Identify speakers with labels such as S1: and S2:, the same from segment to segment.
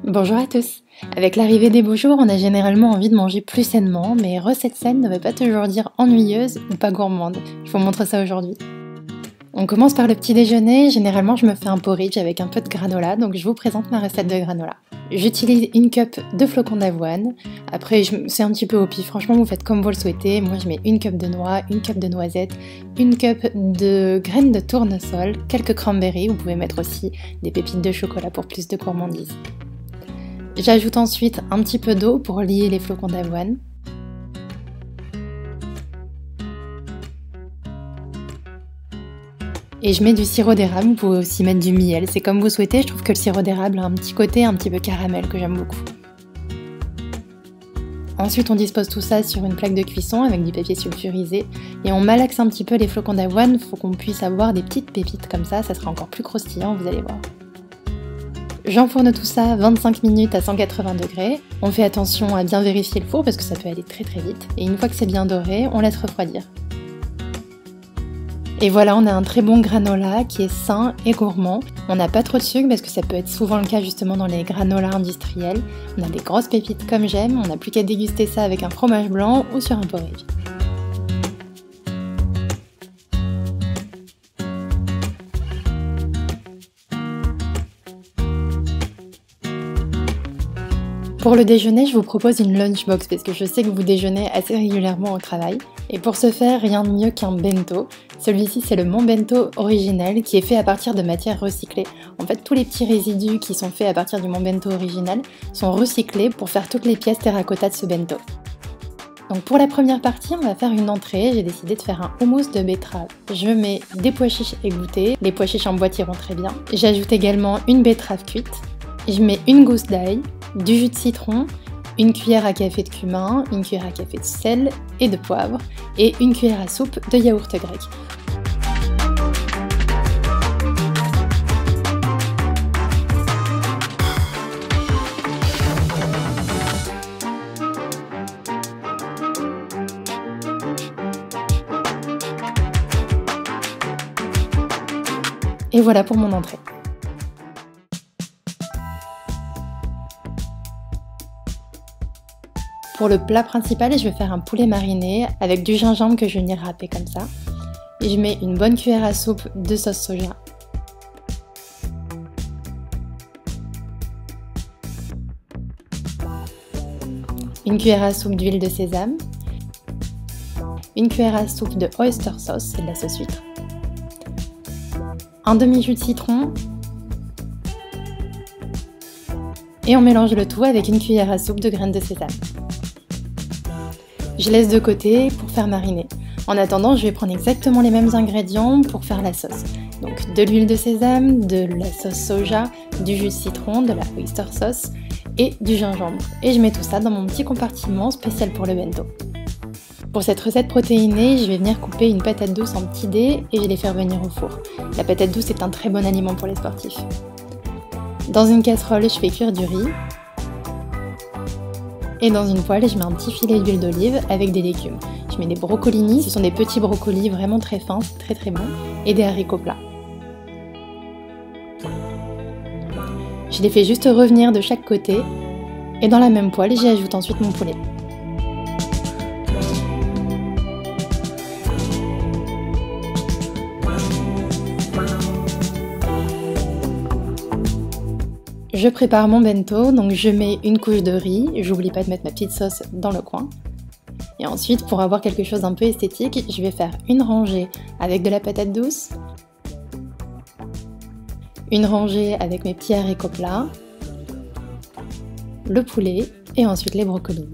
S1: Bonjour à tous. Avec l'arrivée des beaux jours, on a généralement envie de manger plus sainement, mais recette saine ne veut pas toujours dire ennuyeuse ou pas gourmande. Je vous montre ça aujourd'hui. On commence par le petit déjeuner. Généralement, je me fais un porridge avec un peu de granola, donc je vous présente ma recette de granola. J'utilise une cup de flocons d'avoine. Après, c'est un petit peu au pif. Franchement, vous faites comme vous le souhaitez. Moi, je mets une cup de noix, une cup de noisettes, une cup de graines de tournesol, quelques cranberries. Vous pouvez mettre aussi des pépites de chocolat pour plus de gourmandise. J'ajoute ensuite un petit peu d'eau pour lier les flocons d'avoine. Et je mets du sirop d'érable, vous pouvez aussi mettre du miel, c'est comme vous souhaitez, je trouve que le sirop d'érable a un petit côté un petit peu caramel que j'aime beaucoup. Ensuite on dispose tout ça sur une plaque de cuisson avec du papier sulfurisé et on malaxe un petit peu les flocons d'avoine, il faut qu'on puisse avoir des petites pépites comme ça sera encore plus croustillant, vous allez voir. J'enfourne tout ça 25 minutes à 180 degrés. On fait attention à bien vérifier le four parce que ça peut aller très vite. Et une fois que c'est bien doré, on laisse refroidir. Et voilà, on a un très bon granola qui est sain et gourmand. On n'a pas trop de sucre parce que ça peut être souvent le cas justement dans les granolas industriels. On a des grosses pépites comme j'aime, on n'a plus qu'à déguster ça avec un fromage blanc ou sur un porridge. Pour le déjeuner, je vous propose une lunchbox parce que je sais que vous déjeunez assez régulièrement au travail. Et pour ce faire, rien de mieux qu'un bento. Celui-ci, c'est le Mon Bento original qui est fait à partir de matières recyclées. En fait, tous les petits résidus qui sont faits à partir du Mon Bento original sont recyclés pour faire toutes les pièces terracotta de ce bento. Donc pour la première partie, on va faire une entrée. J'ai décidé de faire un houmous de betterave. Je mets des pois chiches égouttés. Les pois chiches en boîte iront très bien. J'ajoute également une betterave cuite. Je mets une gousse d'ail, du jus de citron, une cuillère à café de cumin, une cuillère à café de sel et de poivre et une cuillère à soupe de yaourt grec. Et voilà pour mon entrée. Pour le plat principal, je vais faire un poulet mariné avec du gingembre que je vais venir râper comme ça. Et je mets une bonne cuillère à soupe de sauce soja. Une cuillère à soupe d'huile de sésame. Une cuillère à soupe de oyster sauce, c'est de la sauce huître. Un demi-jus de citron. Et on mélange le tout avec une cuillère à soupe de graines de sésame. Je laisse de côté pour faire mariner. En attendant, je vais prendre exactement les mêmes ingrédients pour faire la sauce. Donc de l'huile de sésame, de la sauce soja, du jus de citron, de la oyster sauce et du gingembre. Et je mets tout ça dans mon petit compartiment spécial pour le bento. Pour cette recette protéinée, je vais venir couper une patate douce en petits dés et je vais les faire venir au four. La patate douce est un très bon aliment pour les sportifs. Dans une casserole, je fais cuire du riz. Et dans une poêle, je mets un petit filet d'huile d'olive avec des légumes. Je mets des brocolinis, ce sont des petits brocolis vraiment très fins, c'est très bon, et des haricots plats. Je les fais juste revenir de chaque côté, et dans la même poêle, j'y ajoute ensuite mon poulet. Je prépare mon bento, donc je mets une couche de riz, j'oublie pas de mettre ma petite sauce dans le coin. Et ensuite, pour avoir quelque chose d'un peu esthétique, je vais faire une rangée avec de la patate douce, une rangée avec mes petits haricots plats, le poulet et ensuite les brocolis.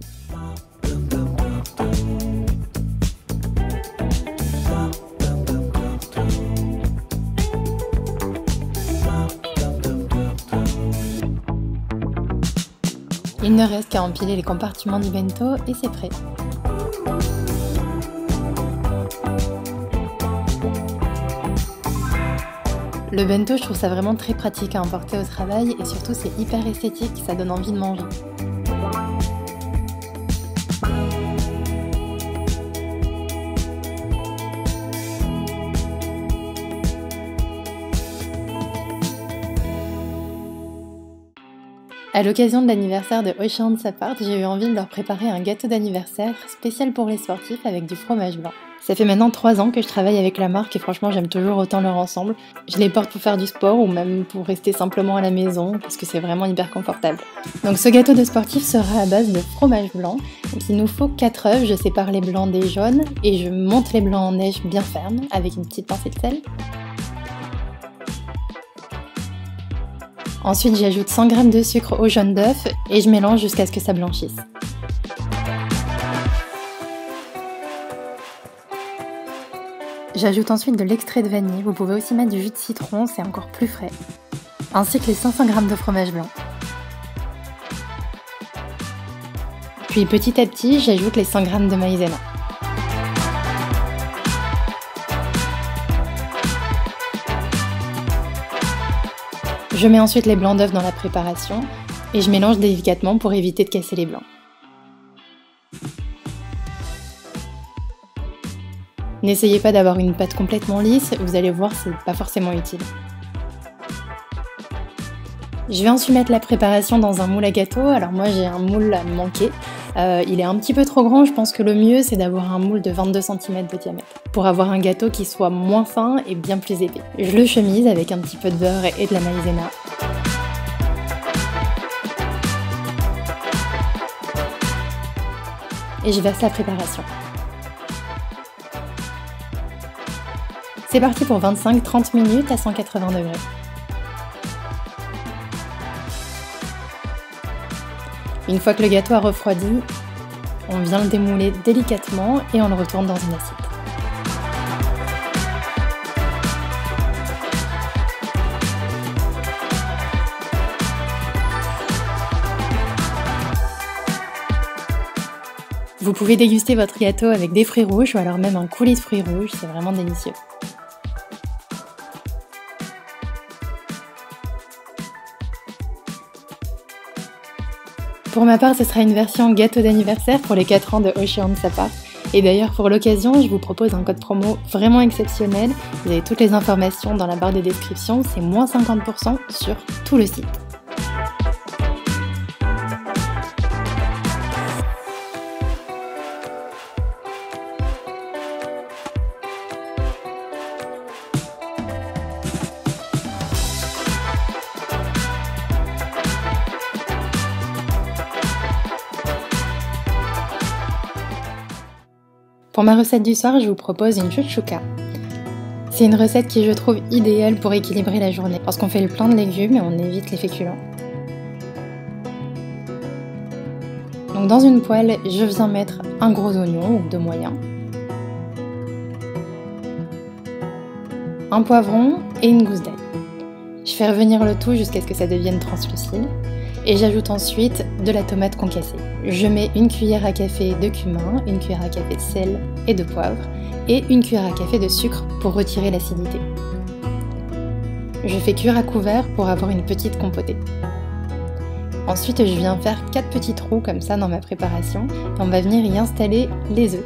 S1: Il ne reste qu'à empiler les compartiments du bento et c'est prêt. Le bento, je trouve ça vraiment très pratique à emporter au travail et surtout c'est hyper esthétique, ça donne envie de manger. À l'occasion de l'anniversaire de Ocean Sapart, j'ai eu envie de leur préparer un gâteau d'anniversaire spécial pour les sportifs avec du fromage blanc. Ça fait maintenant 3 ans que je travaille avec la marque et franchement j'aime toujours autant leur ensemble. Je les porte pour faire du sport ou même pour rester simplement à la maison parce que c'est vraiment hyper confortable. Donc ce gâteau de sportif sera à base de fromage blanc. Donc il nous faut 4 œufs, je sépare les blancs des jaunes et je monte les blancs en neige bien ferme avec une petite pincée de sel. Ensuite j'ajoute 100 g de sucre au jaune d'œuf et je mélange jusqu'à ce que ça blanchisse. J'ajoute ensuite de l'extrait de vanille, vous pouvez aussi mettre du jus de citron, c'est encore plus frais, ainsi que les 500 g de fromage blanc. Puis petit à petit, j'ajoute les 100 g de maïzena. Je mets ensuite les blancs d'œufs dans la préparation et je mélange délicatement pour éviter de casser les blancs. N'essayez pas d'avoir une pâte complètement lisse, vous allez voir, c'est pas forcément utile. Je vais ensuite mettre la préparation dans un moule à gâteau. Alors moi j'ai un moule à manquer, il est un petit peu trop grand, je pense que le mieux c'est d'avoir un moule de 22 cm de diamètre pour avoir un gâteau qui soit moins fin et bien plus épais. Je le chemise avec un petit peu de beurre et de la maïzena. Et je verse la préparation. C'est parti pour 25-30 minutes à 180 degrés. Une fois que le gâteau a refroidi, on vient le démouler délicatement et on le retourne dans une assiette. Vous pouvez déguster votre gâteau avec des fruits rouges ou alors même un coulis de fruits rouges, c'est vraiment délicieux. Pour ma part, ce sera une version gâteau d'anniversaire pour les 4 ans de Ocean Sapart. Et d'ailleurs, pour l'occasion, je vous propose un code promo vraiment exceptionnel. Vous avez toutes les informations dans la barre de description, c'est moins 50% sur tout le site. Pour ma recette du soir, je vous propose une chouchouka. C'est une recette qui je trouve idéale pour équilibrer la journée, parce qu'on fait le plein de légumes et on évite les féculents. Donc dans une poêle, je viens mettre un gros oignon ou 2 moyens, un poivron et une gousse d'ail. Je fais revenir le tout jusqu'à ce que ça devienne translucide. Et j'ajoute ensuite de la tomate concassée. Je mets une cuillère à café de cumin, une cuillère à café de sel et de poivre et une cuillère à café de sucre pour retirer l'acidité. Je fais cuire à couvert pour avoir une petite compotée. Ensuite, je viens faire 4 petits trous comme ça dans ma préparation et on va venir y installer les œufs.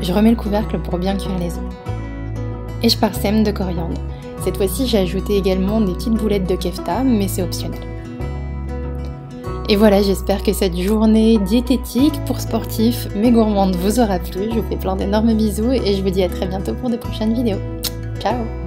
S1: Je remets le couvercle pour bien cuire les œufs. Et je parsème de coriandre. Cette fois-ci, j'ai ajouté également des petites boulettes de kefta, mais c'est optionnel. Et voilà, j'espère que cette journée diététique pour sportifs mais gourmande vous aura plu. Je vous fais plein d'énormes bisous et je vous dis à très bientôt pour de prochaines vidéos. Ciao!